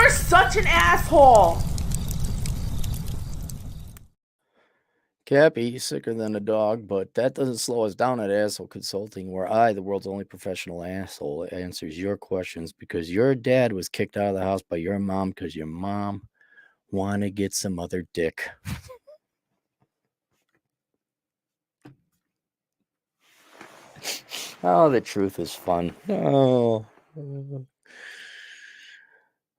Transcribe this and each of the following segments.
You're such an asshole. Cappy, sicker than a dog, but that doesn't slow us down at Asshole Consulting, where I, the world's only professional asshole, answers your questions because your dad was kicked out of the house by your mom because your mom wanted to get some other dick. Oh, the truth is fun. Oh.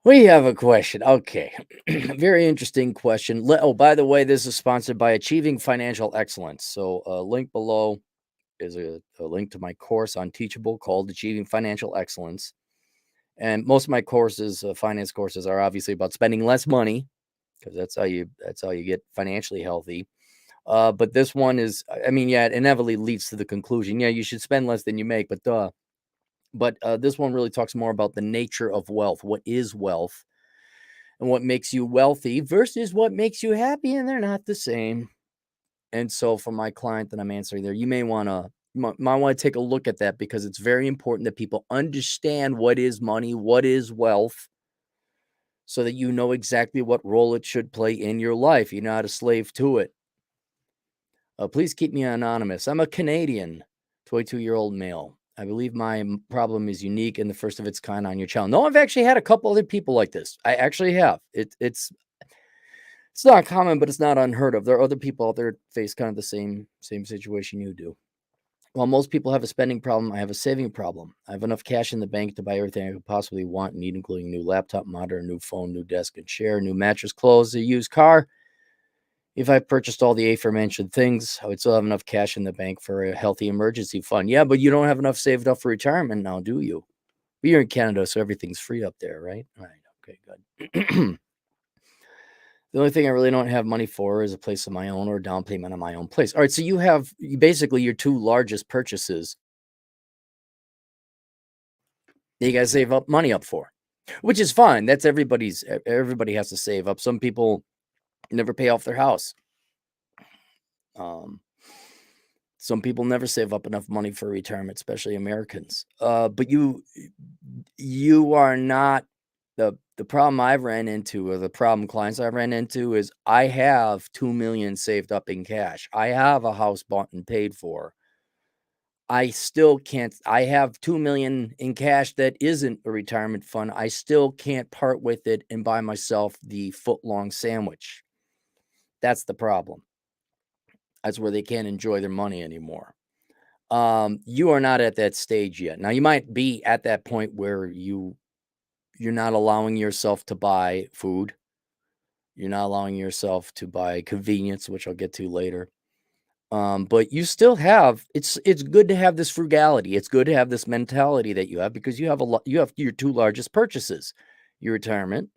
We have a question. Okay. Very interesting question. Oh, by the way, this is sponsored by Achieving Financial Excellence. So, link below is a link to my course on Teachable called Achieving Financial Excellence. And most of my courses, finance courses, are obviously about spending less money because that's how you get financially healthy. But this one is, I mean, yeah, it inevitably leads to the conclusion, yeah, you should spend less than you make, but duh. But this one really talks more about the nature of wealth. What is wealth? And what makes you wealthy versus what makes you happy, and they're not the same. And so for my client that I'm answering there, you may want to take a look at that because it's very important that people understand what is money, what is wealth, so that you know exactly what role it should play in your life. You're not a slave to it. Please keep me anonymous. I'm a Canadian 22-year-old male. I believe my problem is unique and the first of its kind on your channel. No, I've actually had a couple other people like this. I actually have. It's not common, but it's not unheard of. There are other people out there that face kind of the same situation you do. While most people have a spending problem, I have a saving problem. I have enough cash in the bank to buy everything I could possibly want and need, including a new laptop, monitor, a new phone, new desk and chair, new mattress, clothes, a used car. If I purchased all the aforementioned things, I would still have enough cash in the bank for a healthy emergency fund. Yeah, but you don't have enough saved up for retirement now, do you? But you're in Canada, so everything's free up there, right? All right. Okay, good. The only thing I really don't have money for is a place of my own or a down payment on my own place. All right, so you have basically your two largest purchases that you got to save up money up for, which is fine. That's everybody has to save up. Some people never pay off their house. Some people never save up enough money for retirement, especially Americans. But you are not the problem I've ran into, or the problem clients I've ran into, is I have $2 million saved up in cash. I have a house bought and paid for. I still can't. I have $2 million in cash that isn't a retirement fund. I still can't part with it and buy myself the foot-long sandwich. That's the problem. That's where they can't enjoy their money anymore. You are not at that stage yet. Now, you might be at that point where you're not allowing yourself to buy food. You're not allowing yourself to buy convenience, which I'll get to later. But you still have, it's good to have this frugality. It's good to have this mentality that you have, because you have your two largest purchases, your retirement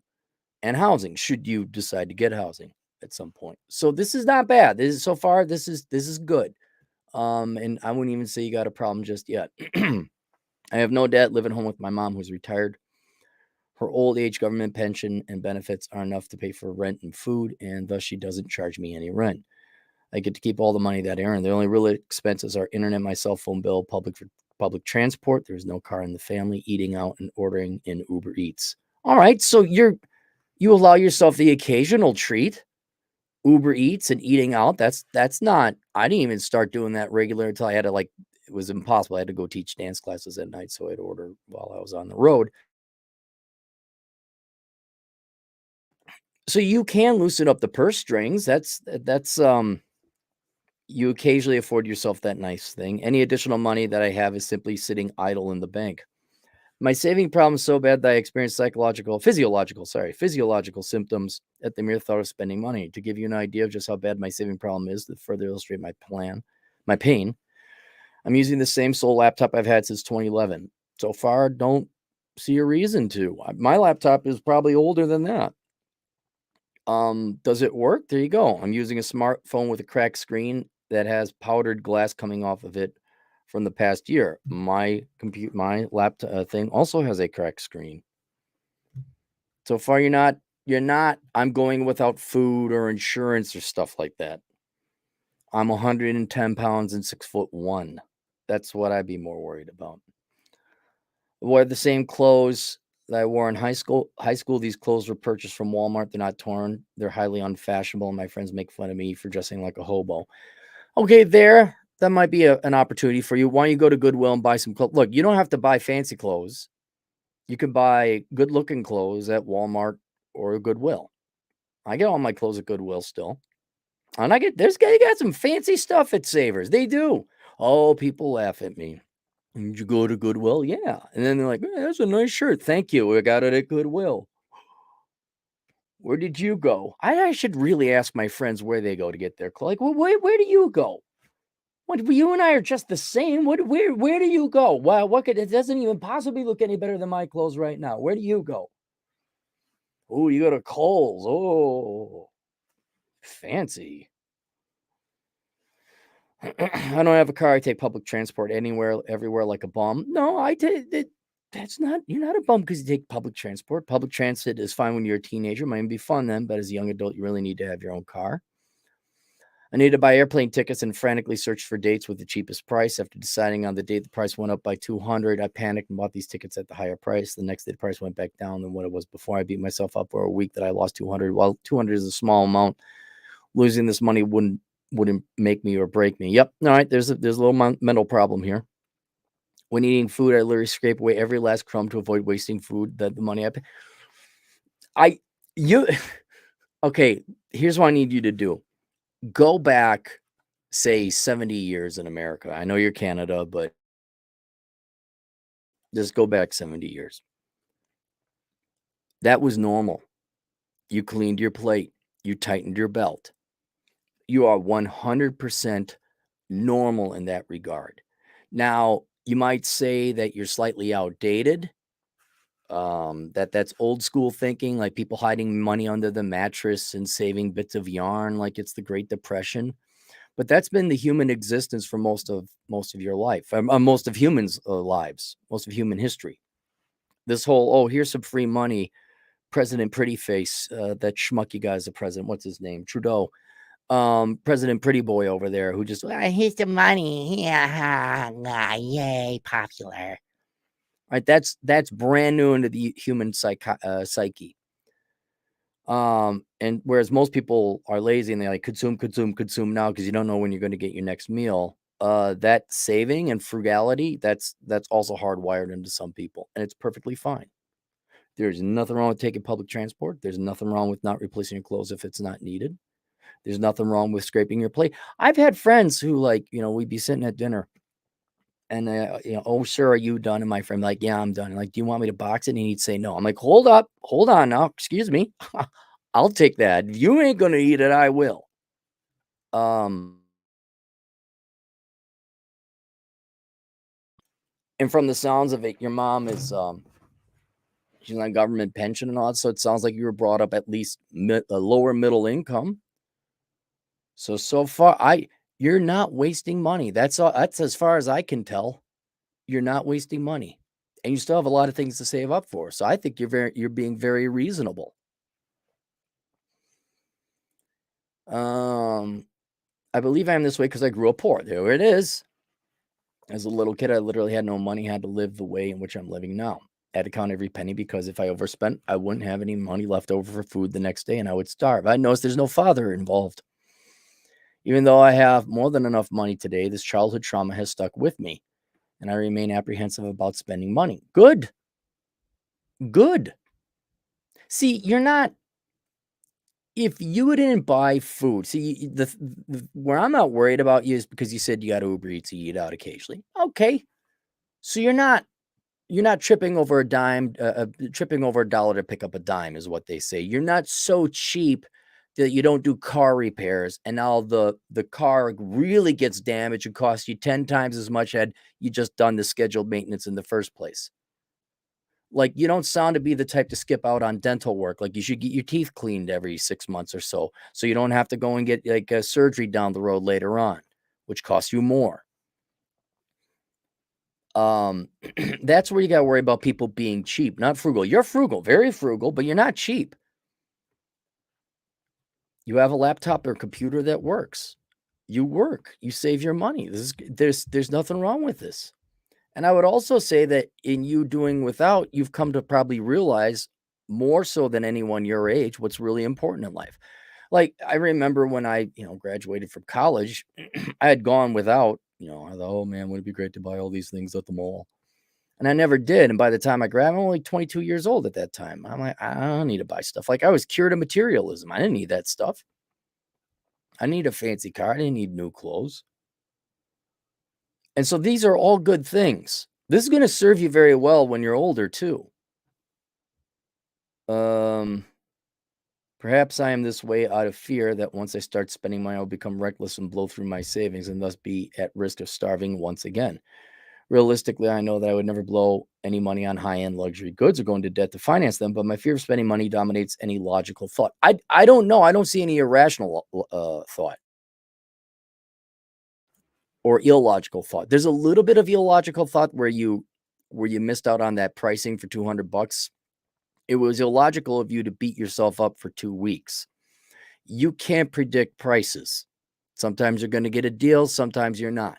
and housing, should you decide to get housing at some point. So this is not bad. So far, this is good. And I wouldn't even say you got a problem just yet. I have no debt, living home with my mom, who's retired. Her old age government pension and benefits are enough to pay for rent and food, and thus she doesn't charge me any rent. I get to keep all the money that I earn. The only real expenses are internet, my cell phone bill, public transport. There's no car in the family, eating out and ordering in Uber Eats. All right, so you allow yourself the occasional treat, Uber Eats and eating out. That's not. I didn't even start doing that regular until I had to, it was impossible. I had to go teach dance classes at night, so I'd order while I was on the road. So you can loosen up the purse strings. That's you occasionally afford yourself that nice thing. Any additional money that I have is simply sitting idle in the bank. My saving problem is so bad that I experience physiological symptoms at the mere thought of spending money. To give you an idea of just how bad my saving problem is, to further illustrate my pain, I'm using the same sole laptop I've had since 2011. So far, don't see a reason to. My laptop is probably older than that. Does it work? There you go. I'm using a smartphone with a cracked screen that has powdered glass coming off of it from the past year. My laptop thing also has a cracked screen. So far, you're not, I'm going without food or insurance or stuff like that. I'm 110 pounds and 6'1". That's what I'd be more worried about. Wear the same clothes that I wore in high school. These clothes were purchased from Walmart. They're not torn. They're highly unfashionable, and my friends make fun of me for dressing like a hobo. Okay, that might be an opportunity for you. Why don't you go to Goodwill and buy some clothes? Look, you don't have to buy fancy clothes. You can buy good-looking clothes at Walmart or Goodwill. I get all my clothes at Goodwill still. And they got some fancy stuff at Savers. They do. Oh, people laugh at me. Did you go to Goodwill? Yeah. And then they're like, that's a nice shirt. Thank you. We got it at Goodwill. Where did you go? I should really ask my friends where they go to get their clothes. Like, well, where do you go? What, you and I are just the same. Where do you go? Wow, it doesn't even possibly look any better than my clothes right now. Where do you go? Oh, you go to Kohl's. Oh, fancy. I don't have a car. I take public transport anywhere, everywhere like a bum. No, that's not, you're not a bum because you take public transport. Public transit is fine when you're a teenager. Might be fun then, but as a young adult, you really need to have your own car. I needed to buy airplane tickets and frantically searched for dates with the cheapest price. After deciding on the date, the price went up by $200. I panicked and bought these tickets at the higher price. The next day, the price went back down than what it was before. I beat myself up for a week that I lost $200. While $200 is a small amount, losing this money wouldn't make me or break me. Yep. All right. There's a little mental problem here. When eating food, I literally scrape away every last crumb to avoid wasting food. The money I pay. Okay. Here's what I need you to do. Go back, say 70 years in America. I know you're Canada, but just go back 70 years. That was normal. You cleaned your plate. You tightened your belt. You are 100% normal in that regard. Now, you might say that you're slightly outdated, that's old school thinking, like people hiding money under the mattress and saving bits of yarn like it's the Great Depression. But that's been the human existence for most of your life, most of humans' lives, most of human history. This whole, here's some free money, President Prettyface, that schmucky guy's the president. What's his name? Trudeau. President Pretty Boy over there, who just, here's the money. Yeah, yay, popular. Right, that's brand new into the human psyche. And whereas most people are lazy and they like consume now because you don't know when you're going to get your next meal. That saving and frugality, that's also hardwired into some people, and it's perfectly fine. There's nothing wrong with taking public transport. There's nothing wrong with not replacing your clothes if it's not needed. There's nothing wrong with scraping your plate. I've had friends who, like, we'd be sitting at dinner and, oh, sir, are you done? And my friend, like, yeah, I'm done. Like, do you want me to box it? And he'd say no. I'm like, hold on now. Excuse me. I'll take that. If you ain't going to eat it, I will. And from the sounds of it, your mom is, she's on government pension and all that. So it sounds like you were brought up at least a lower middle income. So far, you're not wasting money. That's as far as I can tell. You're not wasting money, and you still have a lot of things to save up for. So I think you're being very reasonable. I believe I am this way because I grew up poor. There it is. As a little kid, I literally had no money, had to live the way in which I'm living now. I had to count every penny because if I overspent, I wouldn't have any money left over for food the next day and I would starve. I noticed there's no father involved. Even though I have more than enough money today, this childhood trauma has stuck with me and I remain apprehensive about spending money. Good. See, you're not, if you didn't buy food, see, where I'm not worried about you is because you said you got Uber Eats, you eat out occasionally. Okay. So you're not tripping over a dime, tripping over $1 to pick up a dime is what they say. You're not so cheap that you don't do car repairs and now the car really gets damaged and costs you 10 times as much had you just done the scheduled maintenance in the first place. Like, you don't sound to be the type to skip out on dental work. Like, you should get your teeth cleaned every 6 months or so you don't have to go and get like a surgery down the road later on, which costs you more. That's where you got to worry about people being cheap, not frugal. You're frugal, very frugal, but you're not cheap. You have a laptop or computer that works. You work, you save your money. There's nothing wrong with this. And I would also say that in you doing without, you've come to probably realize more so than anyone your age what's really important in life. Like I remember when I, graduated from college, I had gone without, I thought, oh man, would it be great to buy all these things at the mall? And I never did. And by the time I grabbed, I'm only 22 years old at that time. I'm like, I don't need to buy stuff. Like I was cured of materialism. I didn't need that stuff. I need a fancy car. I didn't need new clothes. And so these are all good things. This is going to serve you very well when you're older too. Perhaps I am this way out of fear that once I start spending money, I'll become reckless and blow through my savings and thus be at risk of starving once again. Realistically, I know that I would never blow any money on high-end luxury goods or go into debt to finance them, but my fear of spending money dominates any logical thought. I don't know. I don't see any irrational thought or illogical thought. There's a little bit of illogical thought where you missed out on that pricing for $200. It was illogical of you to beat yourself up for 2 weeks. You can't predict prices. Sometimes you're going to get a deal, sometimes you're not.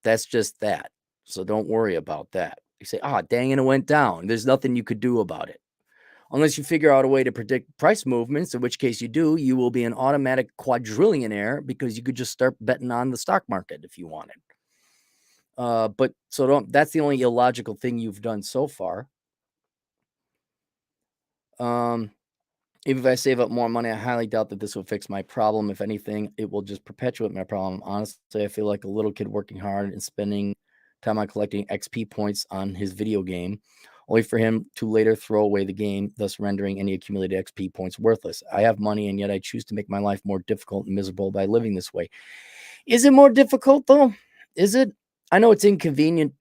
That's just that. So don't worry about that. You say, dang it went down. There's nothing you could do about it. Unless you figure out a way to predict price movements, in which case you will be an automatic quadrillionaire because you could just start betting on the stock market if you wanted. That's the only illogical thing you've done so far. Even if I save up more money, I highly doubt that this will fix my problem. If anything, it will just perpetuate my problem. Honestly, I feel like a little kid working hard and spending time on collecting XP points on his video game, only for him to later throw away the game, thus rendering any accumulated XP points worthless. I have money, and yet I choose to make my life more difficult and miserable by living this way. Is it more difficult, though? Is it? I know it's inconvenient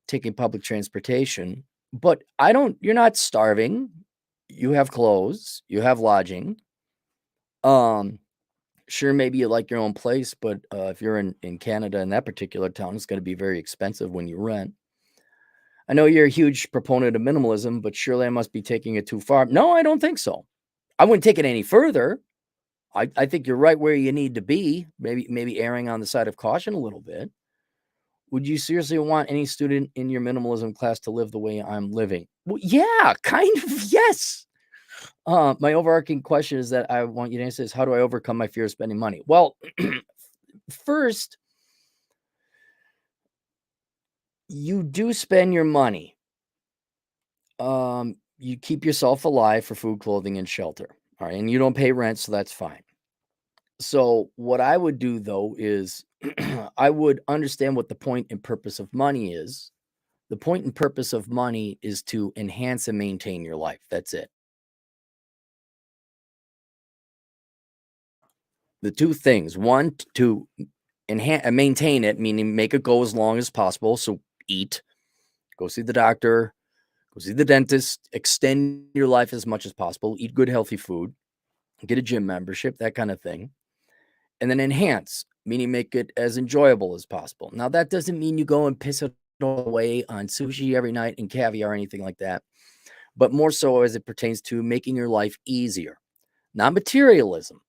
taking public transportation, but you're not starving. You have clothes, you have lodging. Sure, maybe you like your own place, but if you're in Canada in that particular town, it's going to be very expensive when you rent. I know you're a huge proponent of minimalism, but surely I must be taking it too far. No, I don't think so. I wouldn't take it any further. I think you're right where you need to be. Maybe erring on the side of caution a little bit. Would you seriously want any student in your minimalism class to live the way I'm living? Well, yeah, kind of, yes. My overarching question is that I want you to answer is, how do I overcome my fear of spending money? Well, first, you do spend your money. You keep yourself alive for food, clothing, and shelter. All right. And you don't pay rent, so that's fine. So what I would do though is I would understand what the point and purpose of money is. The point and purpose of money is to enhance and maintain your life. That's it. The two things: one, to enhance and maintain it, meaning make it go as long as possible. So eat, go see the doctor, go see the dentist, extend your life as much as possible, eat good, healthy food, get a gym membership, that kind of thing. And then enhance, meaning make it as enjoyable as possible. Now, that doesn't mean you go and piss it all away on sushi every night and caviar or anything like that, but more so as it pertains to making your life easier, not materialism.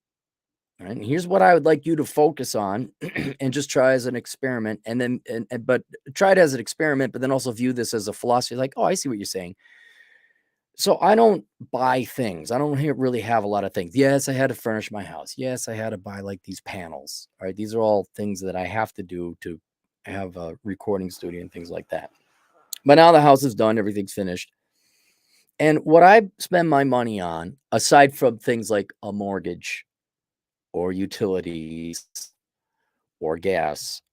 Right? And here's what I would like you to focus on and just try as an experiment. And then, but try it as an experiment, but then also view this as a philosophy like, oh, I see what you're saying. So I don't buy things. I don't really have a lot of things. Yes, I had to furnish my house. Yes, I had to buy like these panels. All right. These are all things that I have to do to have a recording studio and things like that. But now the house is done, everything's finished. And what I spend my money on, aside from things like a mortgage or utilities or gas,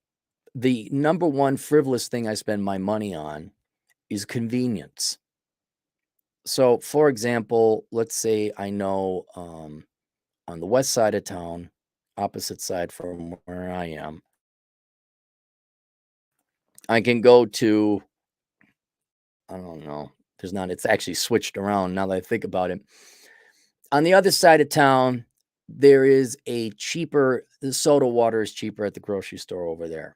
the number one frivolous thing I spend my money on is convenience. So, for example, let's say I know on the west side of town, opposite side from where I am, I can go to, I don't know, it's actually switched around now that I think about it. On the other side of town, there is the soda water is cheaper at the grocery store over there.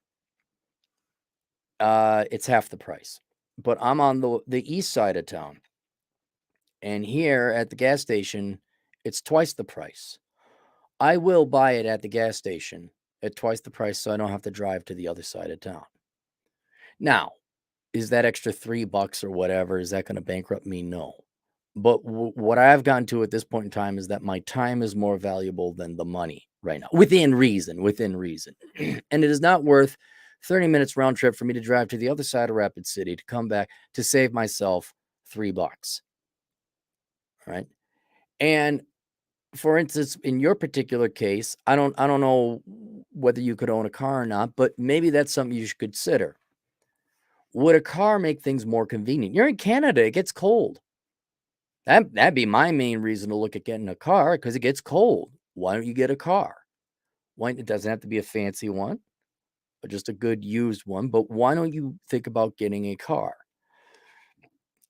It's half the price. But I'm on the east side of town. And here at the gas station, it's twice the price. I will buy it at the gas station at twice the price so I don't have to drive to the other side of town. Now, is that extra $3 or whatever, is that going to bankrupt me? No. But what I've gotten to at this point in time is that my time is more valuable than the money right now, within reason, within reason. And it is not worth 30 minutes round trip for me to drive to the other side of Rapid City to come back to save myself $3. Right. And for instance, in your particular case, I don't know whether you could own a car or not, but maybe that's something you should consider. Would a car make things more convenient? You're in Canada, it gets cold. That'd be my main reason to look at getting a car, because it gets cold. Why don't you get a car? Why it doesn't have to be a fancy one, but just a good used one. But why don't you think about getting a car?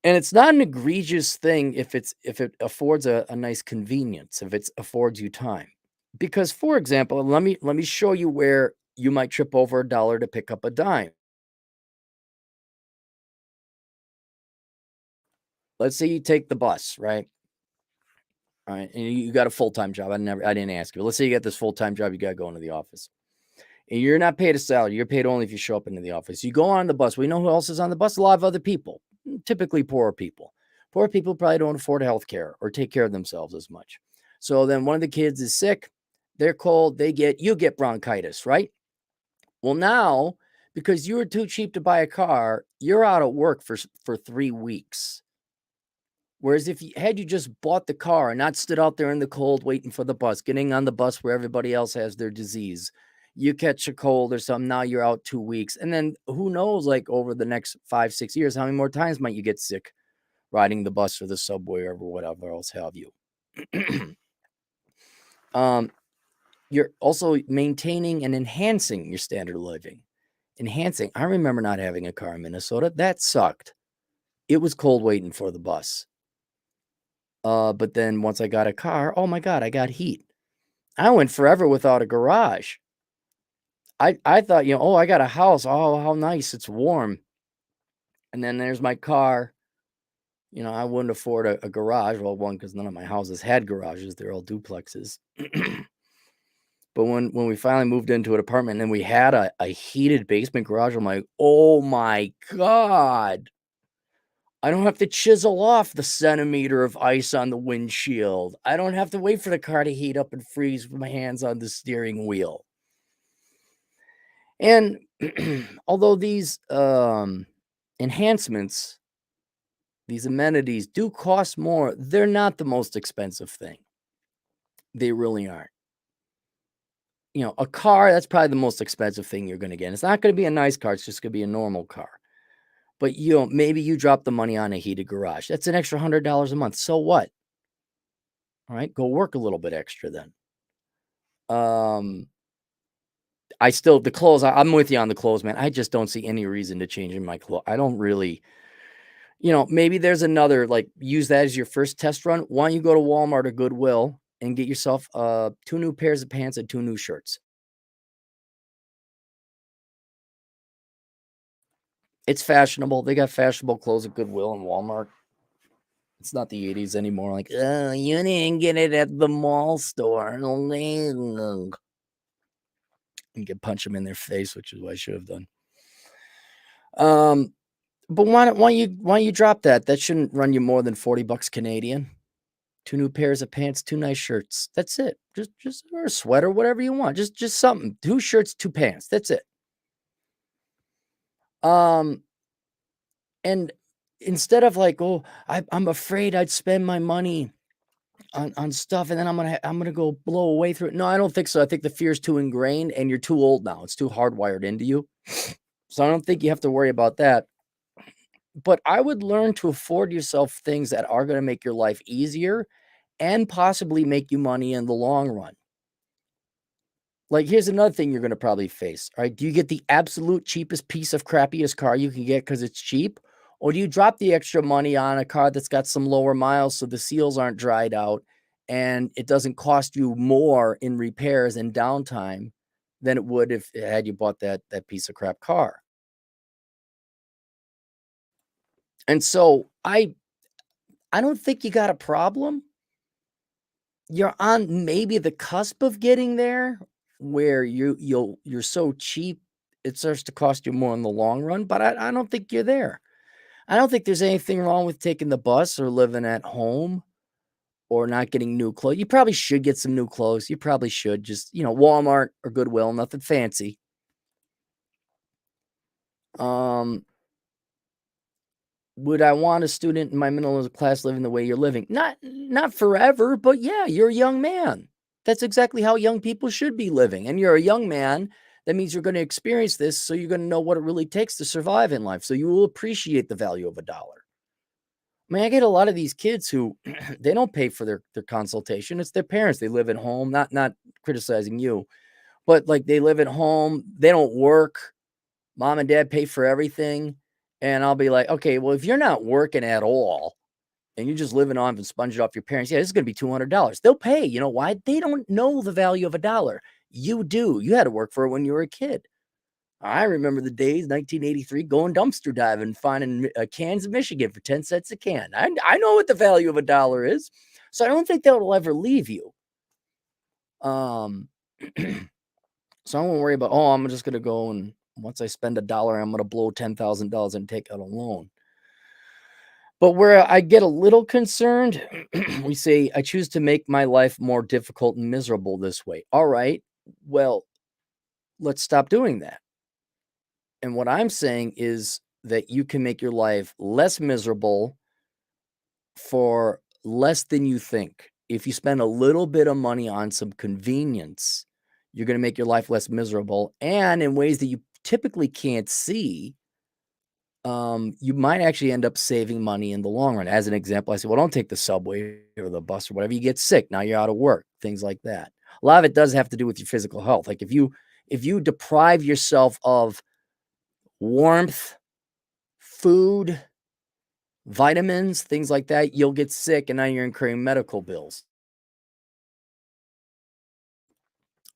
And it's not an egregious thing if it affords a nice convenience, if it affords you time. Because, for example, let me show you where you might trip over a dollar to pick up a dime. Let's say you take the bus, right? All right, and you got a full-time job. I didn't ask you. Let's say you got this full-time job, you got to go into the office. And you're not paid a salary. You're paid only if you show up into the office. You go on the bus. We know who else is on the bus? A lot of other people, typically poorer people. Poor people probably don't afford health care or take care of themselves as much. So then one of the kids is sick, they're cold, you get bronchitis, right? Well, now, because you were too cheap to buy a car, you're out of work for 3 weeks. Whereas if you just bought the car and not stood out there in the cold waiting for the bus, getting on the bus where everybody else has their disease, you catch a cold or something, now you're out 2 weeks. And then who knows, like over the next 5, 6 years, how many more times might you get sick riding the bus or the subway or whatever else have you. You're also maintaining and enhancing your standard of living. Enhancing. I remember not having a car in Minnesota. That sucked. It was cold waiting for the bus. But then once I got a car, oh my God, I got heat. I went forever without a garage. I thought, oh, I got a house. Oh, how nice. It's warm. And then there's my car. I wouldn't afford a garage. Well, one, because none of my houses had garages. They're all duplexes. But when we finally moved into an apartment and we had a heated basement garage, I'm like, oh my God. I don't have to chisel off the centimeter of ice on the windshield. I don't have to wait for the car to heat up and freeze with my hands on the steering wheel. And although these enhancements, these amenities do cost more, they're not the most expensive thing. They really aren't. A car, that's probably the most expensive thing you're going to get. It's not going to be a nice car. It's just going to be a normal car. But, maybe you drop the money on a heated garage. That's an extra $100 a month. So what? All right, go work a little bit extra then. The clothes, I'm with you on the clothes, man. I just don't see any reason to change in my clothes. I don't really, maybe there's another, like, use that as your first test run. Why don't you go to Walmart or Goodwill and get yourself 2 new pairs of pants and 2 new shirts? It's fashionable. They got fashionable clothes at Goodwill and Walmart. It's not the 80s anymore. Like, oh, you didn't get it at the mall store. You can punch them in their face, which is what I should have done. But why don't you drop that? That shouldn't run you more than $40 Canadian. 2 new pairs of pants, 2 nice shirts. That's it. Just or a sweater, whatever you want. Just something. 2 shirts, 2 pants. That's it. And instead of like, oh, I'm afraid I'd spend my money on stuff and then I'm gonna go blow away through it. No, I don't think so. I think the fear is too ingrained and you're too old now. It's too hardwired into you. So I don't think you have to worry about that. But I would learn to afford yourself things that are going to make your life easier and possibly make you money in the long run. Like, here's another thing you're going to probably face. All right. Do you get the absolute cheapest piece of crappiest car you can get because it's cheap? Or do you drop the extra money on a car that's got some lower miles so the seals aren't dried out and it doesn't cost you more in repairs and downtime than it would if had you bought that piece of crap car? And so I don't think you got a problem. You're on maybe the cusp of getting there where you're so cheap it starts to cost you more in the long run, but I don't think you're there. I don't think there's anything wrong with taking the bus or living at home or not getting new clothes. You probably should get some new clothes. You probably should just, Walmart or Goodwill, nothing fancy. Um, would I want a student in my middle class living the way you're living? Not forever, but yeah, you're a young man. That's exactly how young people should be living. And you're a young man. That means you're going to experience this, so you're going to know what it really takes to survive in life. So you will appreciate the value of a dollar. I mean, I get a lot of these kids who they don't pay for their consultation. It's their parents. They live at home, not criticizing you, but like they live at home, they don't work. Mom and dad pay for everything. And I'll be like, okay, well, if you're not working at all and you're just living on and sponging off your parents, yeah, this is going to be $200. They'll pay. You know why? They don't know the value of a dollar. You do. You had to work for it when you were a kid. I remember the days, 1983, going dumpster diving, finding cans of Michigan for 10 cents a can. I know what the value of a dollar is. So I don't think that will ever leave you. So I won't worry about, I'm just going to go and once I spend $1, I'm going to blow $10,000 and take out a loan. But where I get a little concerned, we say, I choose to make my life more difficult and miserable this way. All right, well, let's stop doing that. And what I'm saying is that you can make your life less miserable for less than you think. If you spend a little bit of money on some convenience, you're going to make your life less miserable. And in ways that you typically can't see, you might actually end up saving money in the long run. As an example, I said, well, don't take the subway or the bus or whatever. You get sick. Now you're out of work, things like that. A lot of it does have to do with your physical health. Like if you deprive yourself of warmth, food, vitamins, things like that, you'll get sick and now you're incurring medical bills.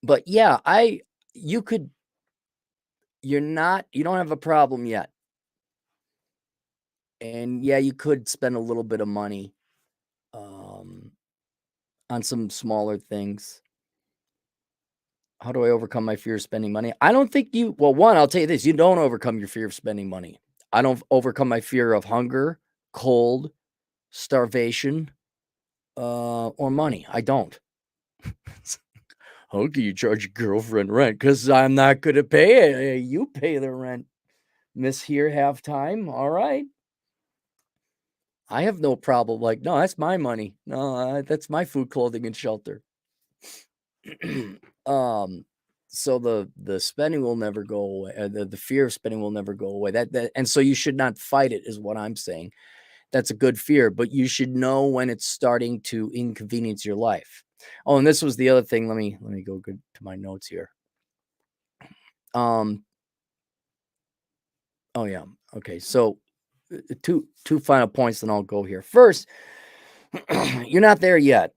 But yeah, you could, you don't have a problem yet. And yeah, you could spend a little bit of money on some smaller things. How do I overcome my fear of spending money? I don't think one, I'll tell you this, you don't overcome your fear of spending money. I don't overcome my fear of hunger, cold, starvation, or money. I don't. How can you charge your girlfriend rent? Because I'm not going to pay it. You pay the rent. Miss here half time. All right. I have no problem. Like, no, that's my money. No, that's my food, clothing, and shelter. So the spending will never go away. The fear of spending will never go away. And so you should not fight it, is what I'm saying. That's a good fear, but you should know when it's starting to inconvenience your life. Oh, and this was the other thing. Let me go good to my notes here. Oh yeah. Okay. So two final points, then I'll go here. First, you're not there yet.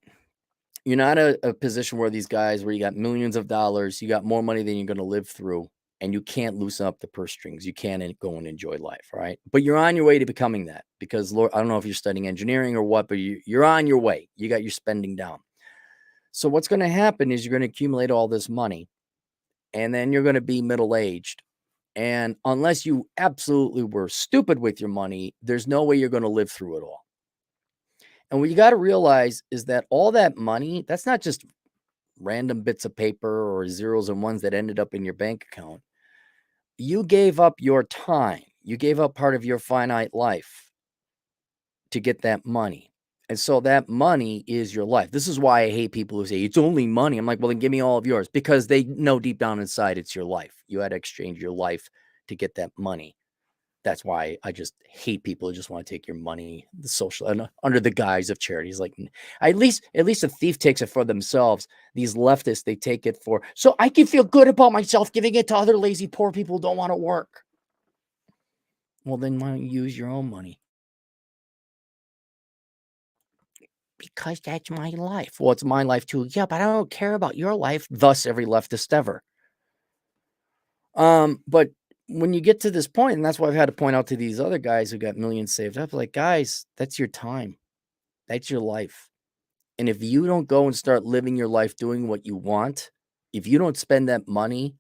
You're not a position where these guys where you got millions of dollars, you got more money than you're going to live through, and you can't loosen up the purse strings. You can't go and enjoy life, right? But you're on your way to becoming that because Lord, I don't know if you're studying engineering or what, but you're on your way. You got your spending down. So what's going to happen is you're going to accumulate all this money, and then you're going to be middle-aged. And unless you absolutely were stupid with your money, there's no way you're going to live through it all. And what you got to realize is that all that money, that's not just random bits of paper or zeros and ones that ended up in your bank account. You gave up your time. You gave up part of your finite life to get that money. And so that money is your life. This is why I hate people who say it's only money. I'm like, well, then give me all of yours, because they know deep down inside it's your life. You had to exchange your life to get that money. That's why I just hate people who just want to take your money, the social, under the guise of charity. It's like, at least a thief takes it for themselves. These leftists, they take it for, so I can feel good about myself giving it to other lazy poor people who don't want to work. Well, then why don't you use your own money? Because that's my life. Well, it's my life too. Yeah, but I don't care about your life. Thus, every leftist ever. But when you get to this point, and that's why I've had to point out to these other guys who got millions saved up, like, guys, that's your time. That's your life. And if you don't go and start living your life doing what you want, if you don't spend that money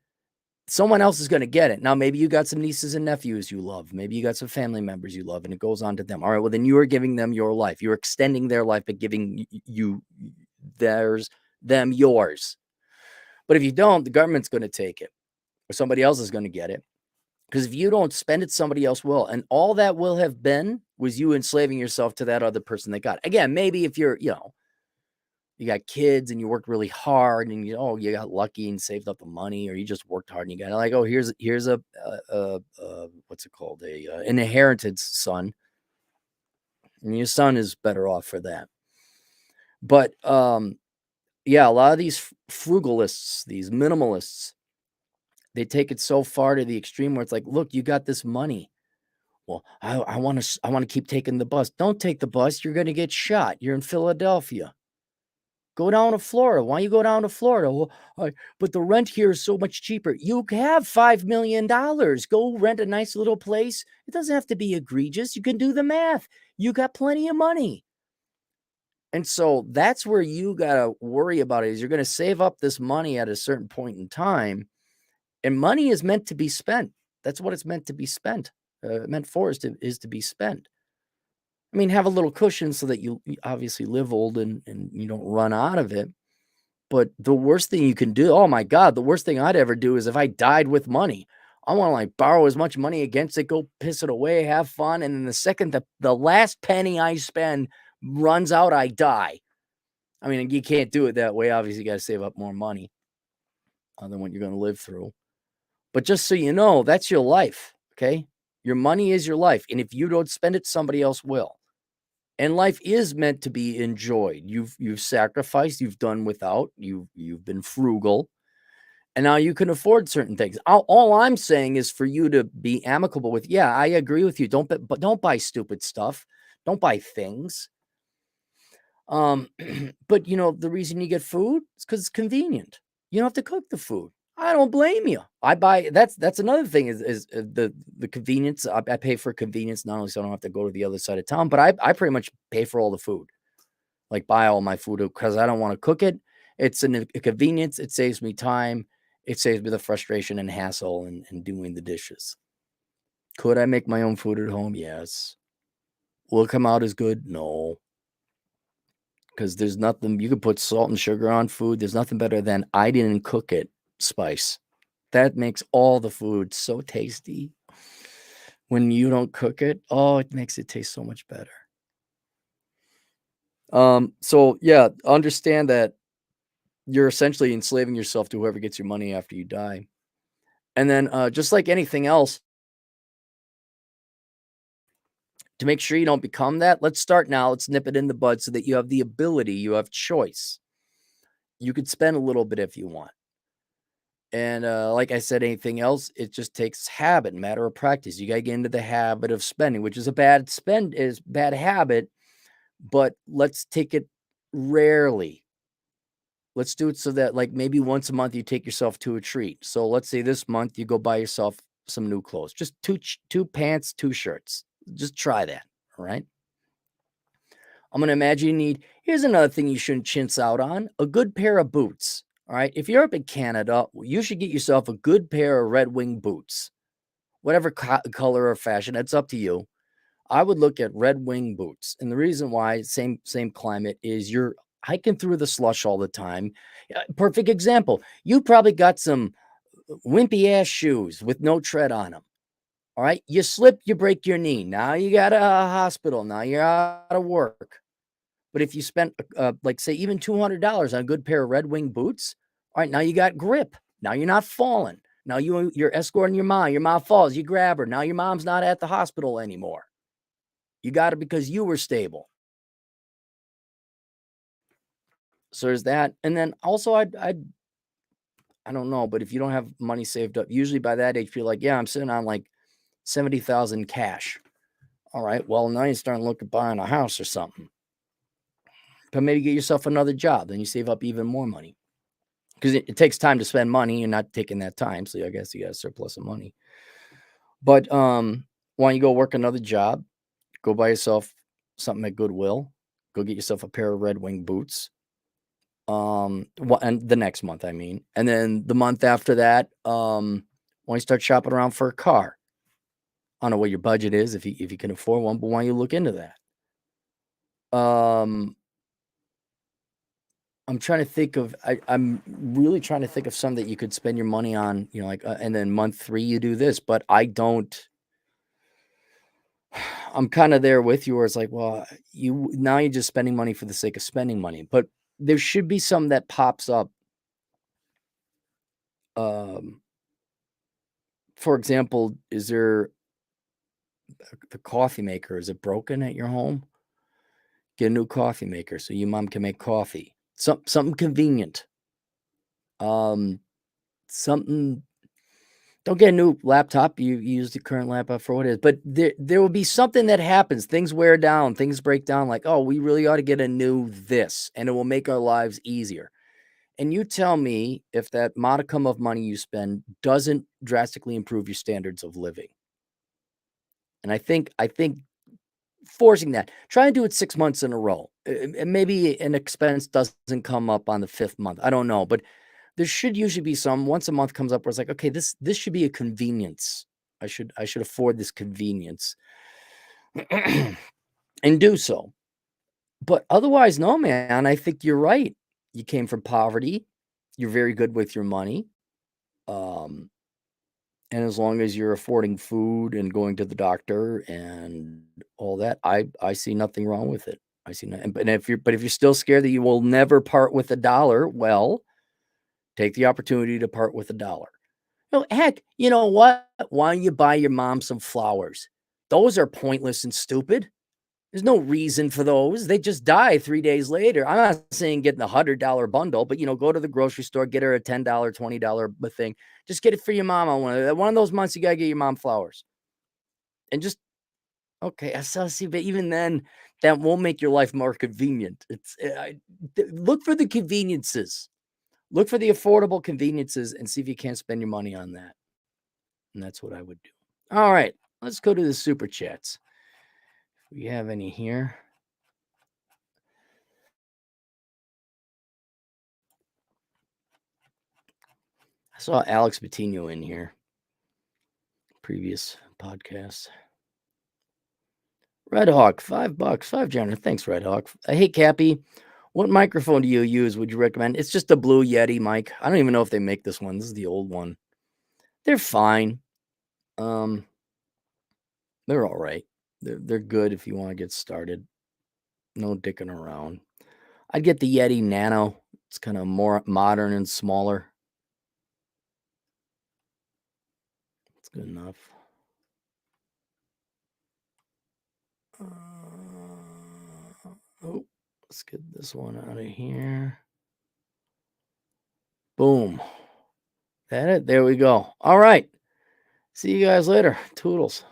someone else is going to get it. Now, maybe you got some nieces and nephews you love. Maybe you got some family members you love, and it goes on to them. All right, well, then you are giving them your life. You're extending their life, but giving them yours. But if you don't, the government's going to take it, or somebody else is going to get it. Because if you don't spend it, somebody else will. And all that will have been was you enslaving yourself to that other person that got it. Again, maybe if you're, you got kids and you worked really hard and you got lucky and saved up the money, or you just worked hard and you got like, oh, here's a what's it called? An inheritance, son. And your son is better off for that. But yeah, a lot of these frugalists, these minimalists, they take it so far to the extreme where it's like, look, you got this money. Well, I want to keep taking the bus. Don't take the bus. You're going to get shot. You're in Philadelphia. Go down to Florida. Why you go down to Florida? Well, but the rent here is so much cheaper. You have $5 million. Go rent a nice little place. It doesn't have to be egregious. You can do the math. You got plenty of money. And so that's where you got to worry about it, is you're going to save up this money at a certain point in time. And money is meant to be spent. That's what it's meant to be spent. Meant for is to be spent. I mean, have a little cushion so that you obviously live old and you don't run out of it. But the worst thing you can do, oh my God, the worst thing I'd ever do is if I died with money. I want to like borrow as much money against it, go piss it away, have fun. And then the second the last penny I spend runs out, I die. I mean, you can't do it that way. Obviously, you got to save up more money than what you're going to live through. But just so you know, that's your life, okay? Your money is your life. And if you don't spend it, somebody else will. And life is meant to be enjoyed. You've sacrificed, you've done without, you've been frugal, and now you can afford certain things. All I'm saying is for you to be amicable with, yeah, I agree with you. Don't buy stupid stuff. Don't buy things. But the reason you get food is because it's convenient. You don't have to cook the food. I don't blame you. I buy that's another thing is the convenience. I pay for convenience, not only so I don't have to go to the other side of town, but I pretty much pay for all the food. Like buy all my food because I don't want to cook it. It's a convenience. It saves me time. It saves me the frustration and hassle and doing the dishes. Could I make my own food at home? Yes. Will it come out as good? No. Because there's nothing, you can put salt and sugar on food. There's nothing better than I didn't cook it spice. That makes all the food so tasty. When you don't cook it, it makes it taste so much better. So yeah, understand that you're essentially enslaving yourself to whoever gets your money after you die. And then just like anything else, to make sure you don't become that, let's start now. Let's nip it in the bud so that you have the ability, you have choice. You could spend a little bit if you want. And like I said, anything else, it just takes habit, matter of practice. You got to get into the habit of spending, which is a bad habit, but let's take it rarely. Let's do it so that like maybe once a month you take yourself to a treat. So let's say this month you go buy yourself some new clothes, just two pants, 2 shirts. Just try that. All right. I'm going to imagine you need, here's another thing you shouldn't chintz out on, a good pair of boots. All right. If you're up in Canada, you should get yourself a good pair of Red Wing boots, whatever color or fashion. It's up to you. I would look at Red Wing boots. And the reason why, same climate, is you're hiking through the slush all the time. Perfect example. You probably got some wimpy ass shoes with no tread on them. All right. You slip, you break your knee. Now you got a hospital. Now you're out of work. But if you spent, like, say, even $200 on a good pair of Red Wing boots, all right, now you got grip. Now you're not falling. Now you're escorting your mom. Your mom falls. You grab her. Now your mom's not at the hospital anymore. You got it because you were stable. So there's that. And then also, I don't know, but if you don't have money saved up, usually by that age, you're like, yeah, I'm sitting on like 70,000 cash. All right, well, now you're starting to look at buying a house or something. But maybe get yourself another job. Then you save up even more money. Because it takes time to spend money. You're not taking that time. So I guess you got a surplus of money. But why don't you go work another job? Go buy yourself something at Goodwill. Go get yourself a pair of Red Wing boots. And the next month, I mean. And then the month after that, Why don't you start shopping around for a car? I don't know what your budget is if you can afford one, but why don't you look into that? I'm trying to think of I'm really trying to think of some that you could spend your money on, like, and then month 3 you do this, but I don't. I'm kind of there with you where it's like, well, you're just spending money for the sake of spending money, but there should be some that pops up. Um, for example, is there the coffee maker? Is it broken at your home? Get a new coffee maker so your mom can make coffee. Something convenient. Something. Don't get a new laptop. You use the current laptop for what it is. But there will be something that happens. Things wear down. Things break down. Like, oh, we really ought to get a new this, and it will make our lives easier. And you tell me if that modicum of money you spend doesn't drastically improve your standards of living. And I think forcing that, try and do it 6 months in a row. And maybe an expense doesn't come up on the 5th month. I don't know, but there should usually be some once a month comes up where it's like, okay, this should be a convenience. I should afford this convenience and do so. But otherwise, no, man, I think you're right. You came from poverty. You're very good with your money. Um, and as long as you're affording food and going to the doctor and all that, I see nothing wrong with it. I see no, and if you're still scared that you will never part with a dollar, well, take the opportunity to part with a dollar. No, heck, you know what? Why don't you buy your mom some flowers? Those are pointless and stupid. There's no reason for those. They just die 3 days later. I'm not saying getting the $100 bundle, but, go to the grocery store, get her a $10, $20 thing. Just get it for your mom on one of those months. You gotta get your mom flowers, and just okay. I saw see, but even then, that won't make your life more convenient. Look for the conveniences. Look for the affordable conveniences and see if you can't spend your money on that. And that's what I would do. All right, let's go to the super chats. If we have any here. I saw Alex Patino in here. Previous podcast. Red Hawk, $5, 5 Jenner. Thanks, Red Hawk. Hey, Cappy, what microphone do you use? Would you recommend? It's just a Blue Yeti mic. I don't even know if they make this one. This is the old one. They're fine. They're all right. They're good if you want to get started. No dicking around. I'd get the Yeti Nano. It's kind of more modern and smaller. It's good enough. Let's get this one out of here. Boom. That it? There we go. All right. See you guys later. Toodles.